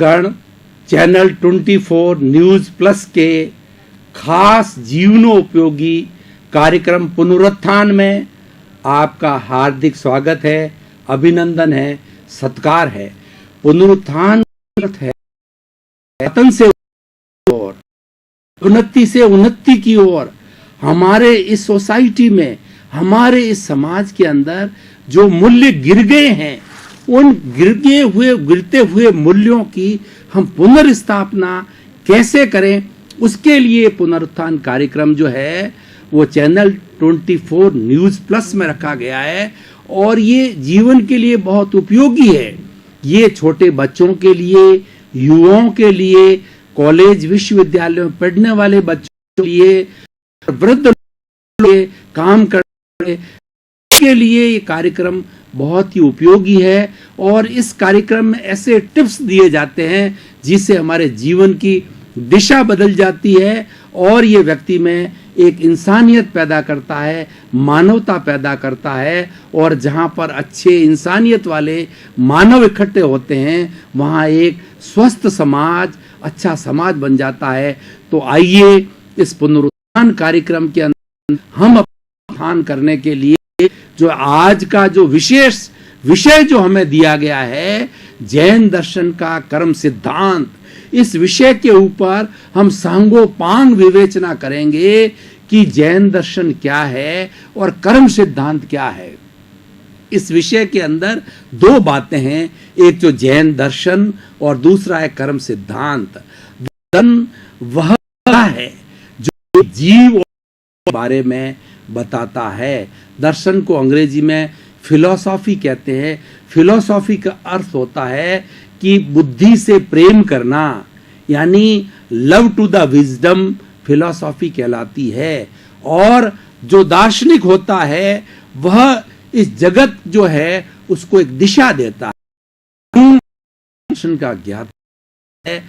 गण channel 24 news plus के खास जीवनोपयोगी कार्यक्रम पुनरुत्थान में आपका हार्दिक स्वागत है, अभिनंदन है, सत्कार है। पुनरुत्थान है पतन से और उन्नति से उन्नति की ओर। हमारे इस सोसाइटी में, हमारे इस समाज के अंदर जो मूल्य गिर गए हैं, उन गिरते हुए मूल्यों की हम पुनर्स्थापना कैसे करें, उसके लिए पुनरुत्थान कार्यक्रम जो है वो चैनल 24 न्यूज प्लस में रखा गया है और ये जीवन के लिए बहुत उपयोगी है। ये छोटे बच्चों के लिए, युवाओं के लिए, कॉलेज विश्वविद्यालयों में पढ़ने वाले बच्चों के लिए, वृद्ध लोगों के लिए, काम करने के लिए ये कार्यक्रम बहुत ही उपयोगी है। और इस कार्यक्रम में ऐसे टिप्स दिए जाते हैं जिससे हमारे जीवन की दिशा बदल जाती है और ये व्यक्ति में एक इंसानियत पैदा करता है, मानवता पैदा करता है। और जहाँ पर अच्छे इंसानियत वाले मानव इकट्ठे होते हैं, वहाँ एक स्वस्थ समाज, अच्छा समाज बन जाता है। तो आइए इस पुनरुत्थान कार्यक्रम के अंदर हम उत्थान करने के लिए जो आज का जो विशेष विषय जो हमें दिया गया है, जैन दर्शन का कर्म सिद्धांत, इस विषय के ऊपर हम सांगोपांग विवेचना करेंगे कि जैन दर्शन क्या है और कर्म सिद्धांत क्या है। इस विषय के अंदर दो बातें हैं, एक जो जैन दर्शन और दूसरा है कर्म सिद्धांत। दर्शन वह है जो जीव के बारे में बताता है। दर्शन को अंग्रेजी में फिलॉसफी कहते हैं। फिलॉसफी का अर्थ होता है कि बुद्धि से प्रेम करना, यानी love to the wisdom philosophy कहलाती है। और जो दार्शनिक होता है वह इस जगत जो है उसको एक दिशा देता है, दर्शन का ज्ञाता है।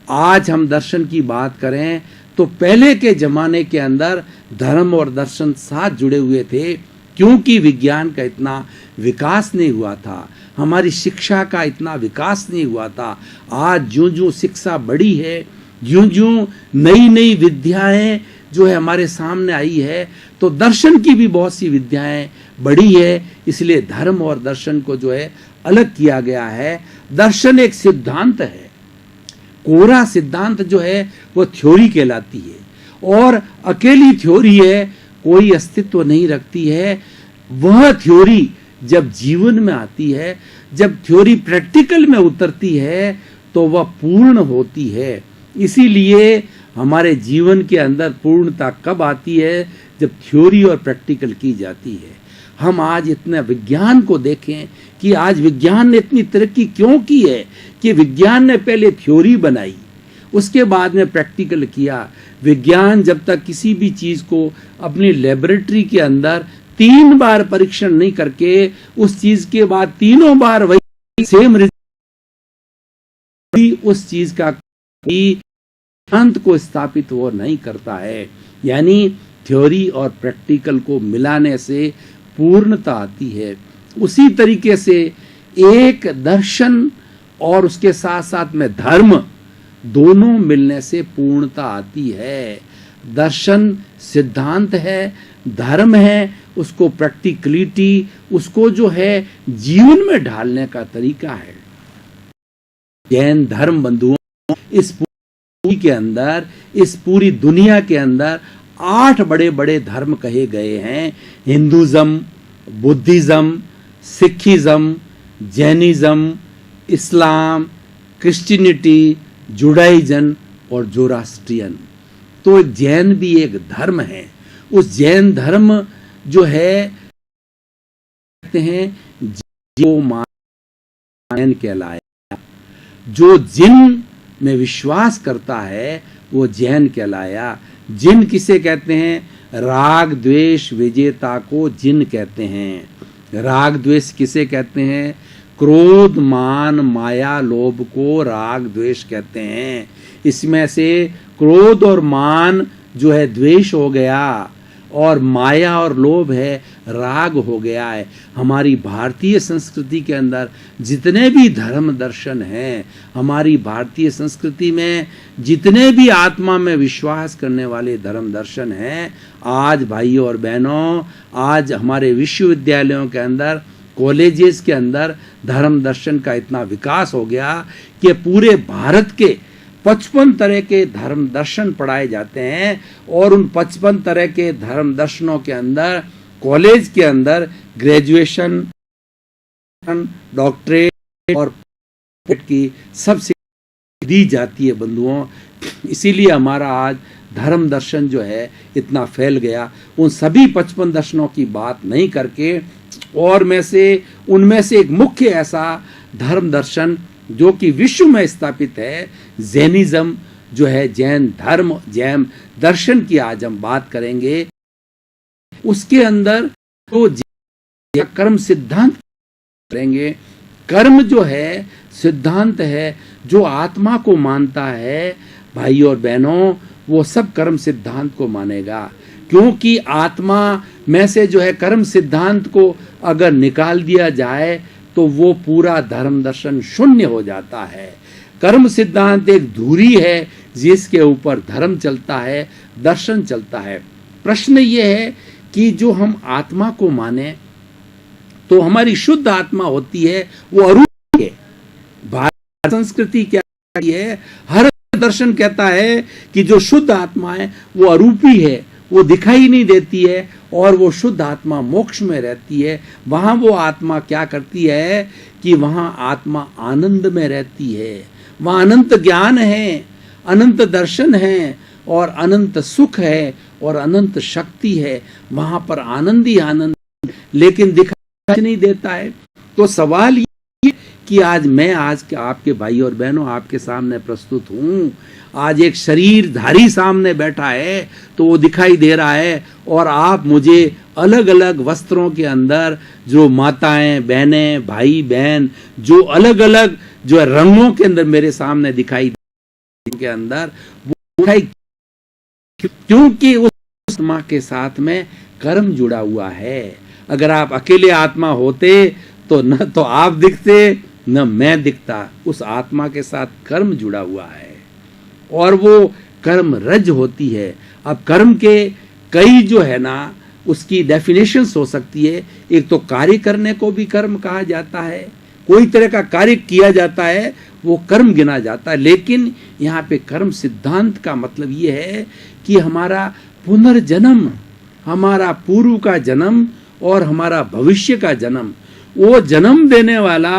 आज हम दर्शन की बात करें तो पहले के जमाने के अंदर धर्म और दर्शन साथ जुड़े हुए थे, क्योंकि विज्ञान का इतना विकास नहीं हुआ था, हमारी शिक्षा का इतना विकास नहीं हुआ था। आज ज्यों ज्यों शिक्षा बढ़ी है, ज्यों ज्यों नई नई विद्याएं जो है हमारे सामने आई है, तो दर्शन की भी बहुत सी विद्याएं बढ़ी है। इसलिए धर्म और दर्शन को जो है अलग किया गया है। दर्शन एक सिद्धांत है, कोरा सिद्धांत जो है वो थ्योरी कहलाती है और अकेली थ्योरी है, कोई अस्तित्व नहीं रखती है। वह थ्योरी जब जीवन में आती है, जब थ्योरी प्रैक्टिकल में उतरती है तो वह पूर्ण होती है। इसीलिए हमारे जीवन के अंदर पूर्णता कब आती है? जब थ्योरी और प्रैक्टिकल की जाती है। हम आज इतना विज्ञान को देखें कि आज विज्ञान ने इतनी तरक्की क्यों की है कि विज्ञान ने पहले थ्योरी बनाई, उसके बाद में प्रैक्टिकल किया। विज्ञान जब तक किसी भी चीज को अपनी लेबोरेटरी के अंदर 3 बार परीक्षण नहीं करके उस चीज के बाद 3 बार वही सेम रिजल्ट, उस चीज का सिद्धांत को स्थापित वो नहीं करता है। यानी थ्योरी और प्रैक्टिकल को मिलाने से पूर्णता आती है। उसी तरीके से एक दर्शन और उसके साथ साथ में धर्म, दोनों मिलने से पूर्णता आती है। दर्शन सिद्धांत है, धर्म है उसको प्रैक्टिकलिटी, उसको जो है जीवन में ढालने का तरीका है। जैन धर्म बंधुओं, इस पूरी के अंदर, इस पूरी दुनिया के अंदर 8 बड़े बड़े धर्म कहे गए हैं। हिंदुज्म, बुद्धिज्म, सिखिज्म, जैनिज्म, इस्लाम, क्रिश्चियनिटी, जुडाइजन और जोरास्ट्रियन। तो जैन भी एक धर्म है। उस जैन धर्म जो है कहते हैं जो जैन कहलाया, जो जिन में विश्वास करता है वो जैन कहलाया। जिन किसे कहते हैं? राग द्वेष विजेता को जिन कहते हैं। राग द्वेष किसे कहते हैं? क्रोध मान माया लोभ को राग द्वेष कहते हैं। इसमें से क्रोध और मान जो है द्वेष हो गया, और माया और लोभ है राग हो गया है। हमारी भारतीय संस्कृति के अंदर जितने भी धर्म दर्शन हैं, हमारी भारतीय संस्कृति में जितने भी आत्मा में विश्वास करने वाले धर्म दर्शन हैं, आज भाइयों और बहनों, आज हमारे विश्वविद्यालयों के अंदर, कॉलेजेस के अंदर धर्म दर्शन का इतना विकास हो गया कि पूरे भारत के 55 तरह के धर्म दर्शन पढ़ाए जाते हैं और उन 55 तरह के धर्म दर्शनों के अंदर कॉलेज के अंदर ग्रेजुएशन, डॉक्टरेट और की सबसे दी जाती है बंधुओं। इसीलिए हमारा आज धर्म दर्शन जो है इतना फैल गया। उन सभी 55 दर्शनों की बात नहीं करके और उनमें से एक मुख्य ऐसा धर्म दर्शन जो कि विश्व में स्थापित है, जैनिज्म जो है, जैन धर्म, जैन दर्शन की आज हम बात करेंगे। उसके अंदर तो कर्म सिद्धांत करेंगे। कर्म जो है सिद्धांत है, जो आत्मा को मानता है भाइयों और बहनों, वो सब कर्म सिद्धांत को मानेगा। क्योंकि आत्मा में से जो है कर्म सिद्धांत को अगर निकाल दिया जाए तो वो पूरा धर्म दर्शन शून्य हो जाता है। कर्म सिद्धांत एक धुरी है जिसके ऊपर धर्म चलता है, दर्शन चलता है। प्रश्न ये है कि जो हम आत्मा को माने तो हमारी शुद्ध आत्मा होती है, वो अरूपी है। भारतीय संस्कृति क्या है, हर दर्शन कहता है कि जो शुद्ध आत्मा है वो अरूपी है, वो दिखाई नहीं देती है और वो शुद्ध आत्मा मोक्ष में रहती है। वहां वो आत्मा क्या करती है कि वहां आत्मा आनंद में रहती है, वहां अनंत ज्ञान है, अनंत दर्शन है और अनंत सुख है और अनंत शक्ति है। वहां पर आनंद ही आनंद, लेकिन दिखाई नहीं देता है। तो सवाल ये कि आज मैं आपके भाई और बहनों आपके सामने प्रस्तुत हूं। आज एक शरीरधारी सामने बैठा है तो वो दिखाई दे रहा है और आप मुझे अलग अलग वस्त्रों के अंदर, जो माताएं, बहनें, भाई बहन, जो अलग अलग जो रंगों के अंदर मेरे सामने दिखाई के अंदर वो दिखाई, क्योंकि उस आत्मा के साथ में कर्म जुड़ा हुआ है। अगर आप अकेले आत्मा होते तो न तो आप दिखते न मैं दिखता। उस आत्मा के साथ कर्म जुड़ा हुआ है और वो कर्म रज होती है। अब कर्म के कई जो है ना उसकी डेफिनेशंस हो सकती है। एक तो कार्य करने को भी कर्म कहा जाता है, कोई तरह का कार्य किया जाता है वो कर्म गिना जाता है। लेकिन यहाँ पे कर्म सिद्धांत का मतलब ये है कि हमारा पुनर्जन्म, हमारा पूर्व का जन्म और हमारा भविष्य का जन्म, वो जन्म देने वाला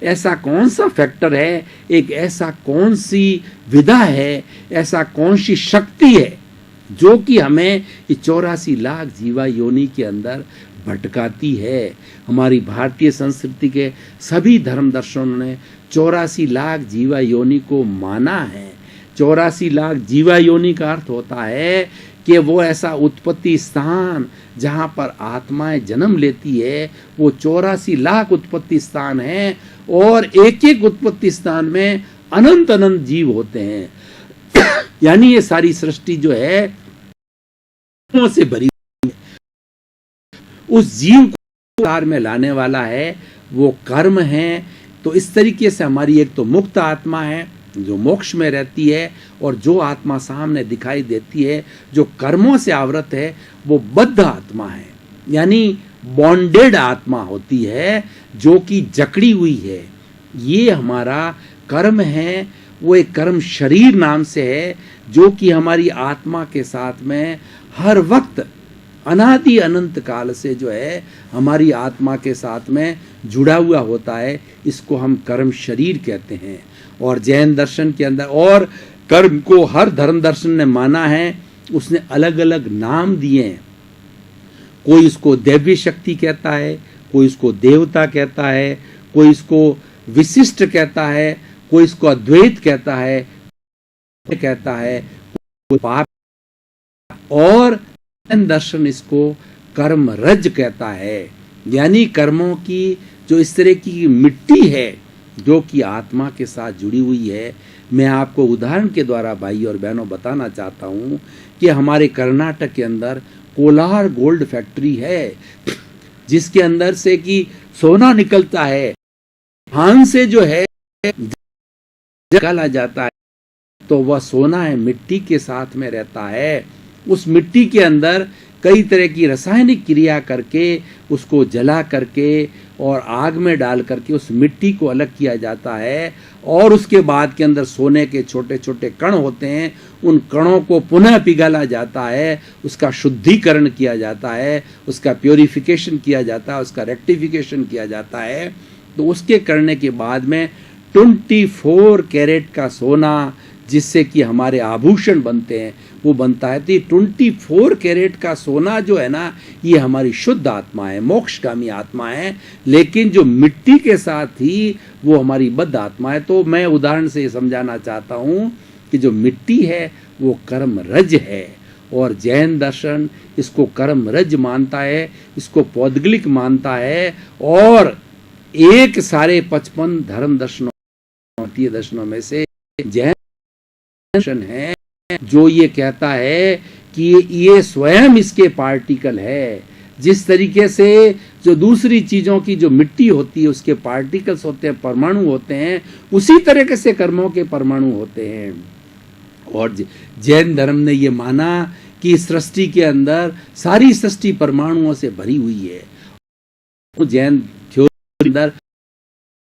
ऐसा कौन सा फैक्टर है, एक ऐसा कौन सी विधा है, ऐसा कौन सी शक्ति है जो कि हमें 84 लाख जीवा योनि के अंदर भटकाती है। हमारी भारतीय संस्कृति के सभी धर्म दर्शनों ने 84 लाख जीवा योनि को माना है। 84 लाख जीवा योनि का अर्थ होता है कि वो ऐसा उत्पत्ति स्थान जहाँ पर आत्माएं जन्म लेती है, वो 84 लाख उत्पत्ति स्थान है और एक एक उत्पत्ति स्थान में अनंत अनंत जीव होते हैं। यानी ये सारी सृष्टि जो है से भरी हुई है। उस जीव को कार में लाने वाला है वो कर्म है। तो इस तरीके से हमारी एक तो मुक्त आत्मा है जो मोक्ष में रहती है, और जो आत्मा सामने दिखाई देती है जो कर्मों से आवृत है वो बद्ध आत्मा है, यानी बॉन्डेड आत्मा होती है जो कि जकड़ी हुई है। ये हमारा कर्म है, वो एक कर्म शरीर नाम से है जो कि हमारी आत्मा के साथ में हर वक्त अनादि अनंत काल से जो है हमारी आत्मा के साथ में जुड़ा हुआ होता है। इसको हम कर्म शरीर कहते हैं। और जैन दर्शन के अंदर और कर्म को हर धर्म दर्शन ने माना है, उसने अलग अलग नाम दिए हैं। कोई इसको दैवी शक्ति कहता है, कोई इसको देवता कहता है, कोई इसको विशिष्ट कहता है, कोई इसको अद्वैत कहता है, कोई पाप, और जैन दर्शन इसको कर्म रज कहता है। यानी कर्मों की जो इस तरह की मिट्टी है जो कि आत्मा के साथ जुड़ी हुई है। मैं आपको उदाहरण के द्वारा भाई और बहनों बताना चाहता हूँ कि हमारे कर्नाटक के अंदर कोलार गोल्ड फैक्ट्री है, जिसके अंदर से कि सोना निकलता है। धान से जो है निकाला जाता है तो वह सोना है, मिट्टी के साथ में रहता है। उस मिट्टी के अंदर कई तरह की रासायनिक क्रिया करके उसको जला करके और आग में डाल करके उस मिट्टी को अलग किया जाता है, और उसके बाद के अंदर सोने के छोटे छोटे कण होते हैं। उन कणों को पुनः पिघला जाता है, उसका शुद्धिकरण किया जाता है, उसका प्योरिफिकेशन किया जाता है, उसका रेक्टिफिकेशन किया जाता है। तो उसके करने के बाद में 24 कैरेट का सोना, जिससे कि हमारे आभूषण बनते हैं, वो बनता है। तो 24 कैरेट का सोना जो है ना, ये हमारी शुद्ध आत्मा है, मोक्षगामी आत्मा है। लेकिन जो मिट्टी के साथ ही वो हमारी बद्ध आत्मा है। तो मैं उदाहरण से ये समझाना चाहता हूँ कि जो मिट्टी है वो कर्म रज है, और जैन दर्शन इसको कर्म रज मानता है, इसको पौद्गलिक मानता है। और एक सारे 55 धर्म दर्शनों, भारतीय दर्शनों में से जैन दर्शन है जो ये कहता है कि ये स्वयं इसके पार्टिकल है। जिस तरीके से जो दूसरी चीजों की जो मिट्टी होती है उसके पार्टिकल्स होते हैं, परमाणु होते हैं, उसी तरीके से कर्मों के परमाणु होते हैं। और जैन धर्म ने ये माना कि सृष्टि के अंदर सारी सृष्टि परमाणुओं से भरी हुई है। जैन थ्योरी अंदर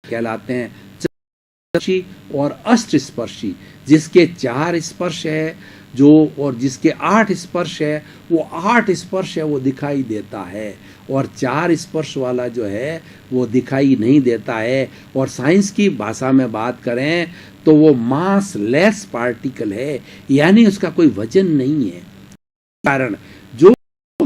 कहलाते हैं स्पर्शी और अष्ट स्पर्शी, जिसके 4 स्पर्श है जो, और जिसके 8 स्पर्श है, वो 8 स्पर्श है वो दिखाई देता है, और 4 स्पर्श वाला जो है वो दिखाई नहीं देता है। और साइंस की भाषा में बात करें तो वो मास लेस पार्टिकल है, यानी उसका कोई वजन नहीं है। कारण जो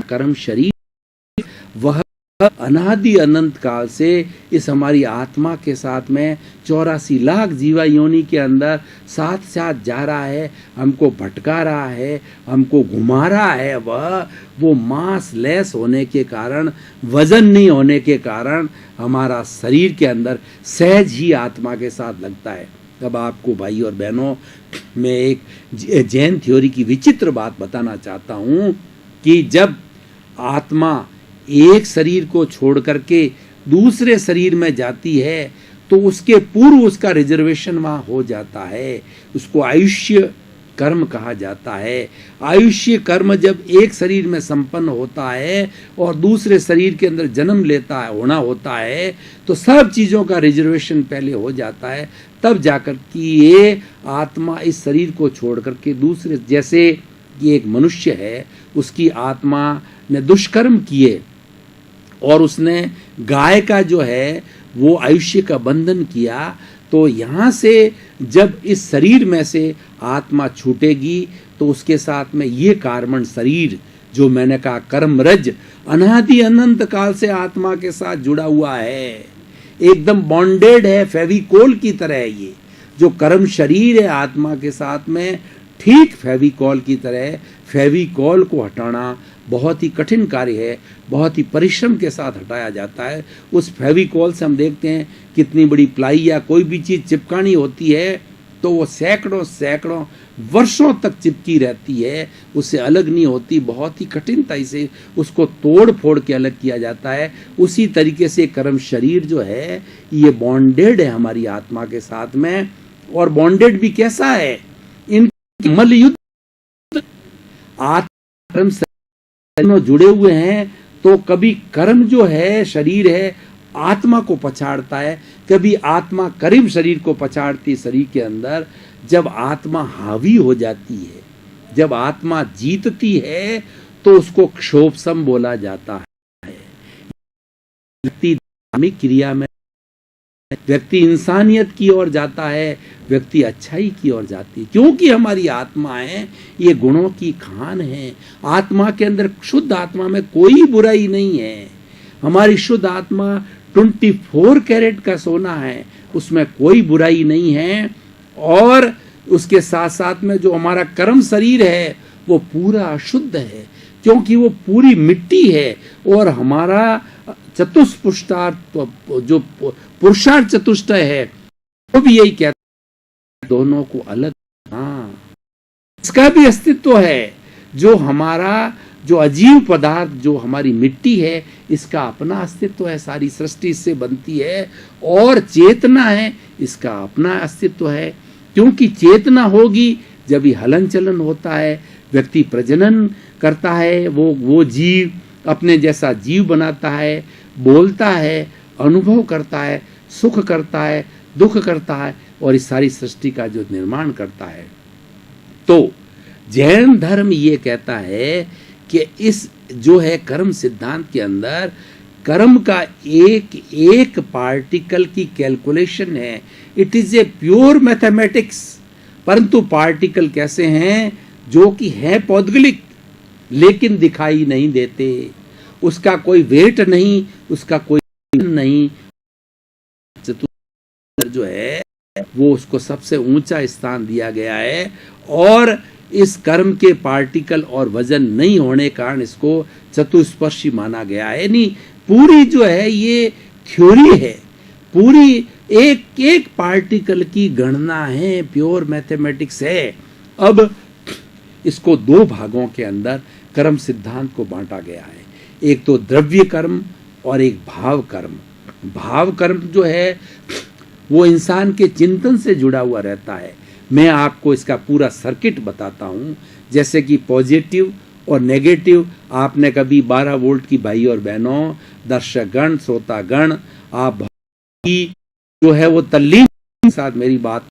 कर्म शरीर वह अनादि अनंत काल से इस हमारी आत्मा के साथ में 84 लाख जीवा योनि के अंदर साथ साथ जा रहा है, हमको भटका रहा है, हमको घुमा रहा है। वो मास लेस होने के कारण, वजन नहीं होने के कारण हमारा शरीर के अंदर सहज ही आत्मा के साथ लगता है। अब आपको भाई और बहनों मैं एक जैन थ्योरी की विचित्र बात बताना चाहता हूँ कि जब आत्मा एक शरीर को छोड़ करके दूसरे शरीर में जाती है तो उसके पूर्व उसका रिजर्वेशन वहाँ हो जाता है। उसको आयुष्य कर्म कहा जाता है। आयुष्य कर्म जब एक शरीर में संपन्न होता है और दूसरे शरीर के अंदर जन्म लेता है, होना होता है, तो सब चीज़ों का रिजर्वेशन पहले हो जाता है। तब जाकर कि ये आत्मा इस शरीर को छोड़ करके दूसरे, जैसे ये एक मनुष्य है, उसकी आत्मा ने दुष्कर्म किए और उसने गाय का जो है वो आयुष्य का बंधन किया, तो यहाँ से जब इस शरीर में से आत्मा छूटेगी तो उसके साथ में ये कार्बन शरीर जो मैंने कहा कर्मरज अनादि अनंत काल से आत्मा के साथ जुड़ा हुआ है, एकदम बॉन्डेड है, फेविकोल की तरह है। ये जो कर्म शरीर है आत्मा के साथ में, ठीक फेविकोल की तरह। फेविकोल को हटाना बहुत ही कठिन कार्य है, बहुत ही परिश्रम के साथ हटाया जाता है। उस फेविकोल से हम देखते हैं कितनी बड़ी प्लाई या कोई भी चीज़ चिपकानी होती है तो वो सैकड़ों सैकड़ों वर्षों तक चिपकी रहती है, उससे अलग नहीं होती। बहुत ही कठिनता से उसको तोड़ फोड़ के अलग किया जाता है। उसी तरीके से कर्म शरीर जो है ये बॉन्डेड है हमारी आत्मा के साथ में। और बॉन्डेड भी कैसा है, इन मल्लयुद्ध आत्मा कर्म शरीर जुड़े हुए हैं। तो कभी कर्म जो है शरीर है आत्मा को पछाड़ता है, कभी आत्मा करीब शरीर को पछाड़ती है। शरीर के अंदर जब आत्मा हावी हो जाती है, जब आत्मा जीतती है तो उसको क्षोभसम बोला जाता है। व्यक्ति धार्मिक क्रिया में, व्यक्ति इंसानियत की ओर जाता है, व्यक्ति अच्छाई की ओर जाती है, क्योंकि हमारी आत्मा है ये गुणों की खान है। आत्मा के अंदर, शुद्ध आत्मा में कोई बुराई नहीं है। हमारी शुद्ध आत्मा 24 कैरेट का सोना है, उसमें कोई बुराई नहीं है। और उसके साथ साथ में जो हमारा कर्म शरीर है वो पूरा अशुद्ध है, क्योंकि वो पूरी मिट्टी है। और हमारा चतुष्पुरुषार्थ जो पुरुषार्थ चतुष्टय है वो भी यही कहता है दोनों को अलग, हाँ इसका भी अस्तित्व है। जो हमारा जो अजीव पदार्थ जो हमारी मिट्टी है, इसका अपना अस्तित्व है, सारी सृष्टि इससे बनती है। और चेतना है, इसका अपना अस्तित्व है, क्योंकि चेतना होगी जब ही हलन चलन होता है, व्यक्ति प्रजनन करता है, वो जीव अपने जैसा जीव बनाता है, बोलता है, अनुभव करता है, सुख करता है, दुख करता है और इस सारी सृष्टि का जो निर्माण करता है। तो जैन धर्म ये कहता है कि इस जो है कर्म सिद्धांत के अंदर कर्म का एक एक पार्टिकल की कैलकुलेशन है। It is a pure mathematics. परंतु पार्टिकल कैसे हैं? जो कि है पौद्गलिक लेकिन दिखाई नहीं देते, उसका कोई वेट नहीं, उसका कोई नहीं, जो है वो उसको सबसे ऊंचा स्थान दिया गया है। और इस कर्म के पार्टिकल और वजन नहीं होने कारण इसको चतुष्पर्शी माना गया है। नहीं, पूरी जो है ये थ्योरी है, पूरी एक एक पार्टिकल की गणना है, प्योर मैथमेटिक्स है। अब इसको दो भागों के अंदर कर्म सिद्धांत को बांटा गया है, एक तो द्रव्य कर्म और एक भाव कर्म। भाव कर्म जो है वो इंसान के चिंतन से जुड़ा हुआ रहता है। मैं आपको इसका पूरा सर्किट बताता हूँ, जैसे कि पॉजिटिव और नेगेटिव। आपने कभी 12 वोल्ट की भाई और बहनों, दर्शकगण, श्रोतागण, आप जो है वो तल्लीन के साथ मेरी बात,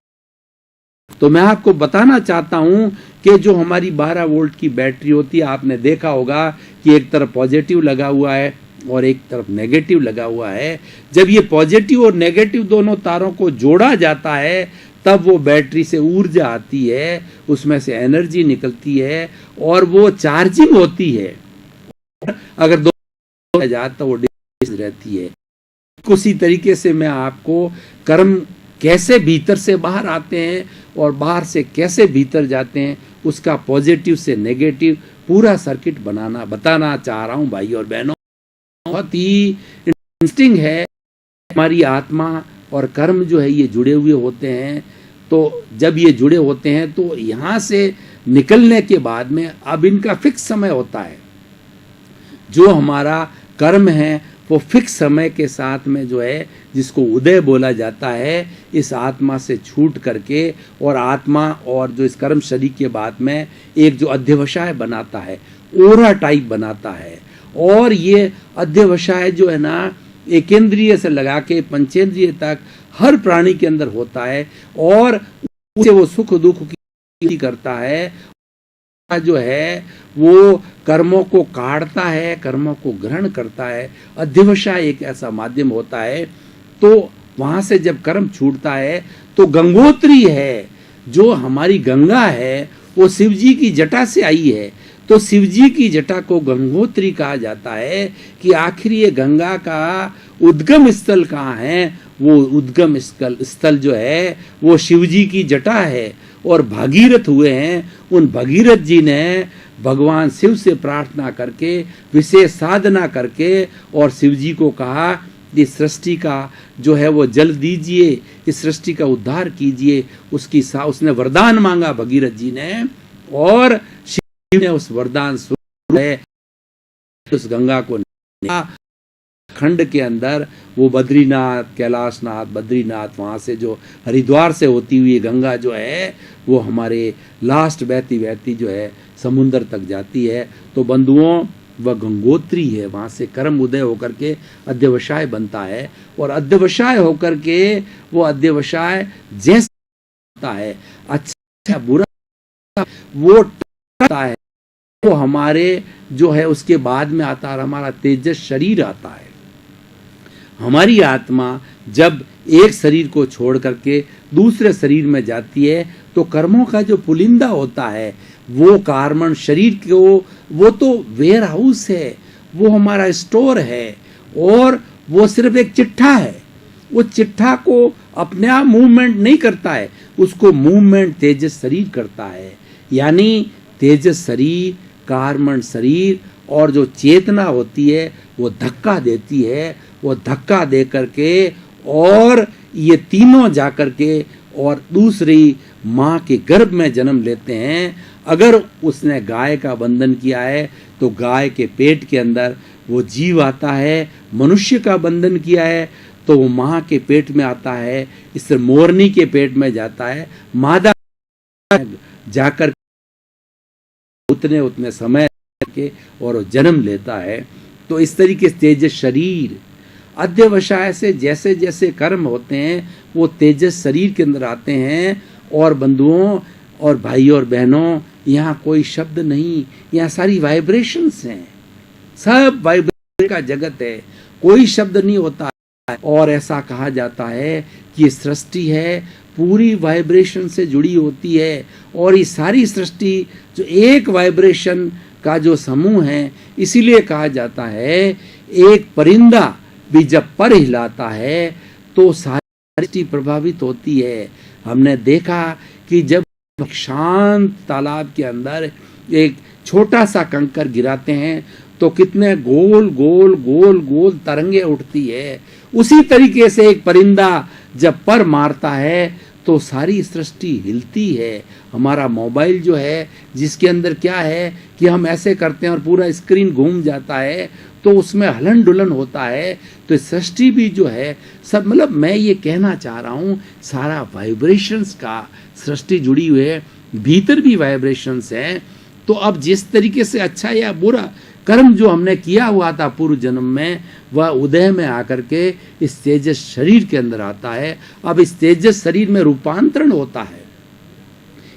तो मैं आपको बताना चाहता हूं कि जो हमारी 12 वोल्ट की बैटरी होती है, आपने देखा होगा कि एक तरफ पॉजिटिव लगा हुआ है और एक तरफ नेगेटिव लगा हुआ है। जब ये पॉजिटिव और नेगेटिव दोनों तारों को जोड़ा जाता है तब वो बैटरी से ऊर्जा आती है, उसमें से एनर्जी निकलती है और वो चार्जिंग होती है। अगर दो जाता तो वो रहती है। उसी तरीके से मैं आपको कर्म कैसे भीतर से बाहर आते हैं और बाहर से कैसे भीतर जाते हैं, उसका पॉजिटिव से नेगेटिव पूरा सर्किट बताना चाह रहा हूं भाई और बहनों। बहुत ही इंटरेस्टिंग है। हमारी आत्मा और कर्म जो है ये जुड़े हुए होते हैं। तो जब ये जुड़े होते हैं तो यहाँ से निकलने के बाद में अब इनका फिक्स समय होता है। जो हमारा कर्म है वो फिक्स समय के साथ में जो है, जिसको उदय बोला जाता है, इस आत्मा से छूट करके और आत्मा और जो इस कर्म शरीर के बाद में एक जो अध्यवसाय बनाता है, ओरा टाइप बनाता है। और ये अध्यवसाय जो है ना, एकेंद्रिय से लगा के पंचेंद्रिय तक हर प्राणी के अंदर होता है और उससे वो सुख दुख की करता है, जो है वो कर्मों को काटता है, कर्मों को ग्रहण करता है। अध्यवसाय एक ऐसा माध्यम होता है। तो वहां से जब कर्म छूटता है तो गंगोत्री है, जो हमारी गंगा है, वो शिव जी की जटा से आई है। तो शिव जी की जटा को गंगोत्री कहा जाता है कि आखिर ये गंगा का उद्गम स्थल कहाँ है? वो उद्गम स्थल जो है वो शिव जी की जटा है। और भगीरथ हुए हैं, उन भगीरथ जी ने भगवान शिव से प्रार्थना करके, विशेष साधना करके और शिव जी को कहा इस सृष्टि का जो है वो जल दीजिए, इस सृष्टि का उद्धार कीजिए। उसने वरदान मांगा भगीरथ जी ने, और शिव ने उस वरदान उस गंगा को खंड के अंदर वो बद्रीनाथ, कैलाशनाथ, बद्रीनाथ, वहां से जो हरिद्वार से होती हुई गंगा जो है वो हमारे लास्ट बहती बहती जो है समुद्र तक जाती है। तो बंधुओं, वह गंगोत्री है। वहां से कर्म उदय होकर के अध्यवसाय बनता है और अध्यवसाय होकर के वो अध्यवसाय जैसा है, अच्छा बुरा वो है, वो हमारे जो है उसके बाद में आता है हमारा तेजस शरीर आता है। हमारी आत्मा जब एक शरीर को छोड़ करके दूसरे शरीर में जाती है तो कर्मों का जो पुलिंदा होता है वो कार्बन शरीर को, वो तो वेयर हाउस है, वो हमारा स्टोर है और वो सिर्फ एक चिट्ठा है। वो चिट्ठा को अपने आप मूवमेंट नहीं करता है, उसको मूवमेंट तेजस शरीर करता है। यानी तेजस शरीर, कार्बन शरीर और जो चेतना होती है वो धक्का देती है, वो धक्का दे करके और ये तीनों जाकर के और दूसरी माँ के गर्भ में जन्म लेते हैं। अगर उसने गाय का बंधन किया है तो गाय के पेट के अंदर वो जीव आता है। मनुष्य का बंधन किया है तो वो माँ के पेट में आता है, इससे मोरनी के पेट में जाता है, मादा जाकर उतने समय के और वो जन्म लेता है। तो इस तरीके से तेजस शरीर अध्यवसाय से जैसे जैसे कर्म होते हैं वो तेजस शरीर के अंदर आते हैं। और बंधुओं और भाइयों और बहनों, यहाँ कोई शब्द नहीं, यहाँ सारी वाइब्रेशंस हैं, सब वाइब्रेशन का जगत है, कोई शब्द नहीं होता है। और ऐसा कहा जाता है कि ये सृष्टि है पूरी वाइब्रेशन से जुड़ी होती है। और ये सारी सृष्टि जो एक वाइब्रेशन का जो समूह है, इसीलिए कहा जाता है एक परिंदा भी जब पर हिलाता है तो सारी सृष्टि प्रभावित होती है। हमने देखा कि जब शांत तालाब के अंदर एक छोटा सा कंकर गिराते हैं तो कितने गोल गोल गोल गोल तरंगे उठती है। उसी तरीके से एक परिंदा जब पर मारता है तो सारी सृष्टि हिलती है। हमारा मोबाइल जो है, जिसके अंदर क्या है कि हम ऐसे करते हैं और पूरा स्क्रीन घूम जाता है, तो उसमें हलन डुलन होता है। तो सृष्टि भी जो है सब, मतलब मैं ये कहना चाह रहा हूँ, सारा वाइब्रेशंस का सृष्टि जुड़ी हुई है, भीतर भी वाइब्रेशंस हैं। तो अब जिस तरीके से अच्छा या बुरा कर्म जो हमने किया हुआ था पूर्व जन्म में, वह उदय में आकर के इस तेजस शरीर के अंदर आता है। अब इस तेजस शरीर में रूपांतरण होता है।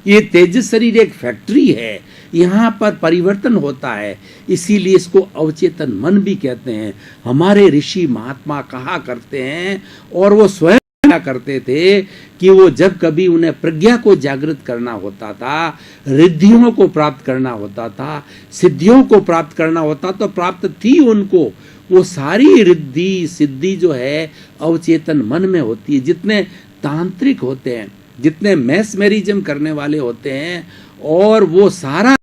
ये तेजस शरीर एक फैक्ट्री है, यहाँ पर परिवर्तन होता है, इसीलिए इसको अवचेतन मन भी कहते हैं। हमारे ऋषि महात्मा कहा करते हैं और वो स्वयं करते थे कि वो जब कभी उन्हें प्रज्ञा को जागृत करना होता था, रिद्धियों को प्राप्त करना होता था, सिद्धियों को प्राप्त करना होता, तो प्राप्त थी उनको वो सारी रिद्धि सिद्धि जो है अवचेतन मन में होती है। जितने तांत्रिक होते हैं, जितने मैस्मेरिज्म करने वाले होते हैं, और वो सारा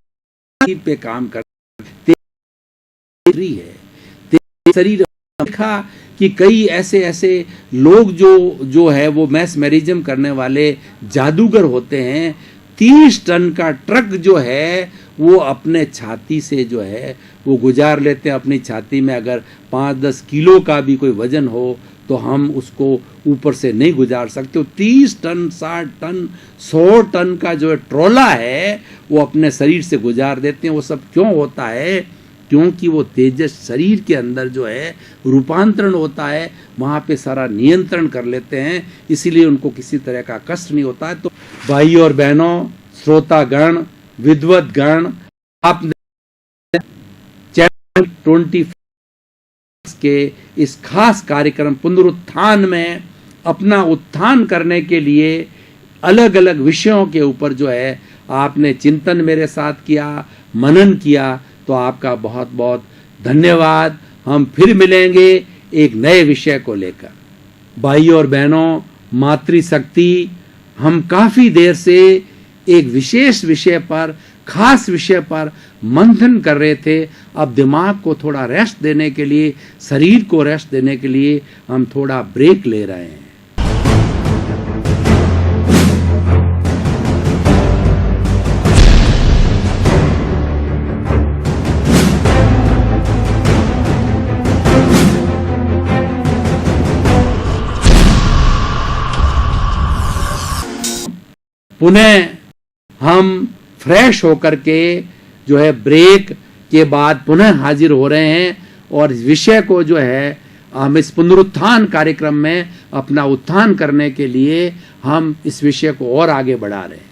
पे काम करते है शरीर। देखा कि कई ऐसे लोग जो है वो मैस्मेरिज्म करने वाले जादूगर होते हैं। 30 टन का ट्रक जो है वो अपने छाती से जो है वो गुजार लेते हैं। अपनी छाती में अगर 5-10 किलो का भी कोई वजन हो तो हम उसको ऊपर से नहीं गुजार सकते। 30 टन 60 टन 100 टन का जो ट्रोला है वो अपने शरीर से गुजार देते हैं। वो सब क्यों होता है? क्योंकि वो तेजस शरीर के अंदर जो है रूपांतरण होता है, वहाँ पे सारा नियंत्रण कर लेते हैं, इसीलिए उनको किसी तरह का कष्ट नहीं होता है। तो भाइयों और बहनों, श्रोतागण, विद्वत गण, आपने चैनल 24 के इस खास कार्यक्रम पुनरुत्थान में अपना उत्थान करने के लिए अलग अलग विषयों के ऊपर जो है आपने चिंतन मेरे साथ किया, मनन किया, तो आपका बहुत बहुत धन्यवाद। हम फिर मिलेंगे एक नए विषय को लेकर। भाइयों और बहनों, मातृशक्ति, हम काफी देर से एक विशेष विषय पर, खास विषय पर मंथन कर रहे थे। अब दिमाग को थोड़ा रेस्ट देने के लिए, शरीर को रेस्ट देने के लिए हम थोड़ा ब्रेक ले रहे हैं। पुनः हम फ्रेश होकर के जो है ब्रेक के बाद पुनः हाजिर हो रहे हैं और इस विषय को जो है हम इस पुनरुत्थान कार्यक्रम में अपना उत्थान करने के लिए हम इस विषय को और आगे बढ़ा रहे हैं।